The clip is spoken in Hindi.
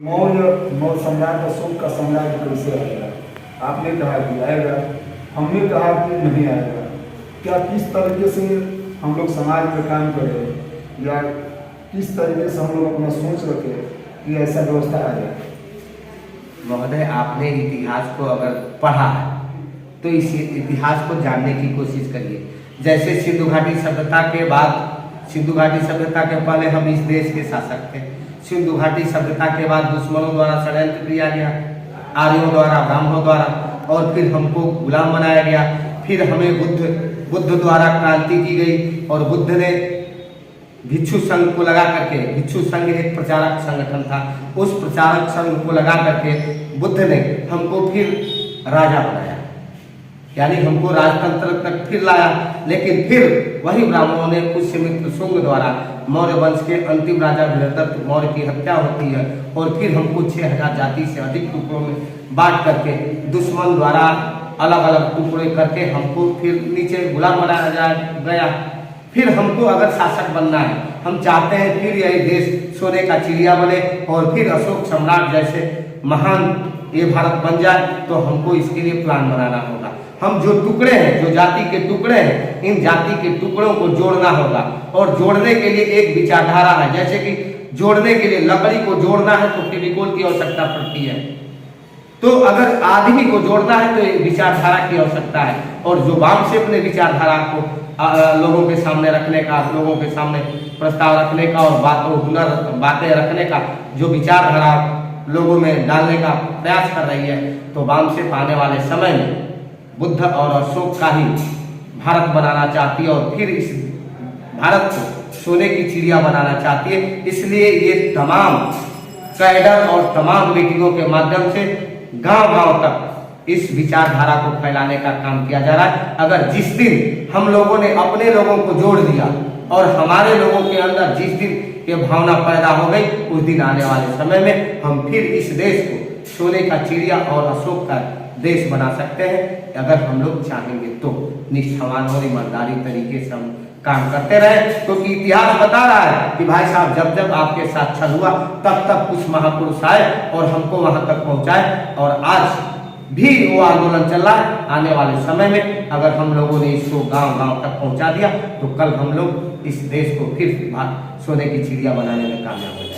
मौर्य सम्राट अशोक का साम्राज्य कैसे आएगा? आपने कहा कि आएगा, हमने कहा कि नहीं आएगा। क्या किस तरीके से हम लोग समाज में काम करें या किस तरीके से हम लोग अपना सोच रखें कि ऐसा व्यवस्था आ जाए? महोदय, आपने इतिहास को अगर पढ़ा है तो इस इतिहास को जानने की कोशिश करिए। जैसे सिंधु घाटी सभ्यता के बाद, सिंधु घाटी सभ्यता के पहले हम इस देश के शासक थे। सिंधु घाटी सभ्यता के बाद दुश्मनों द्वारा षड्यंत्र किया गया, आर्यों द्वारा, ब्राह्मणों द्वारा, और फिर हमको गुलाम बनाया गया। फिर हमें बुद्ध द्वारा क्रांति की गई और बुद्ध ने भिक्षु संघ को लगा करके, भिक्षु संघ एक प्रचारक संगठन था, उस प्रचारक संघ को लगा करके बुद्ध ने हमको फिर राजा बनाया, यानी हमको राजतंत्र तक फिर लाया। लेकिन फिर वही ब्राह्मणों ने पुष्यमित्र शुंग द्वारा मौर्य वंश के अंतिम राजा बृहदत्त मौर्य की हत्या होती है और फिर हमको 6000 जाति से अधिक टुकड़ों में बांट करके दुश्मन द्वारा अलग अलग टुकड़े करके हमको फिर नीचे गुलाम बनाया गया। फिर हमको अगर शासक बनना है, हम चाहते हैं फिर यही देश सोने का चिड़िया बने और फिर अशोक सम्राट जैसे महान ये भारत बन जाए, तो हमको इसके लिए प्लान बनाना होगा। हम जो टुकड़े हैं, जो जाति के टुकड़े हैं, इन जाति के टुकड़ों को जोड़ना होगा और जोड़ने के लिए एक विचारधारा है। जैसे कि जोड़ने के लिए लकड़ी को जोड़ना है तो फेविकोल की आवश्यकता पड़ती है, तो अगर आदमी को जोड़ना है तो विचारधारा की आवश्यकता है। और जो वामसेप ने विचारधारा को लोगों के सामने रखने का, लोगों के सामने प्रस्ताव रखने का और बातें रखने का जो विचारधारा लोगों में डालने का प्रयास कर रही है, तो वामसेप आने वाले समय में बुद्ध और अशोक का ही भारत बनाना चाहती है और फिर इस भारत को सोने की चिड़िया बनाना चाहती है। इसलिए ये तमाम कैडर और तमाम मीटिंगों के माध्यम से गांव-गांव तक इस विचारधारा को फैलाने का काम किया जा रहा है। अगर जिस दिन हम लोगों ने अपने लोगों को जोड़ दिया और हमारे लोगों के अंदर जिस दिन ये भावना पैदा हो गई, उस दिन आने वाले समय में हम फिर इस देश को सोने का चिड़िया और अशोक का देश बना सकते हैं, अगर हम लोग चाहेंगे तो। निष्ठावान और ईमानदारी तरीके से हम काम करते रहे, क्योंकि इतिहास बता रहा है कि भाई साहब जब जब आपके साथ छल हुआ तब तब कुछ महापुरुष आए और हमको वहां तक पहुंचाए, और आज भी वो आंदोलन चल रहा है। आने वाले समय में अगर हम लोगों ने इसको गांव-गांव तक पहुंचा दिया तो कल हम लोग इस देश को फिर सोने की चिड़िया बनाने में कामयाब हो जाएंगे।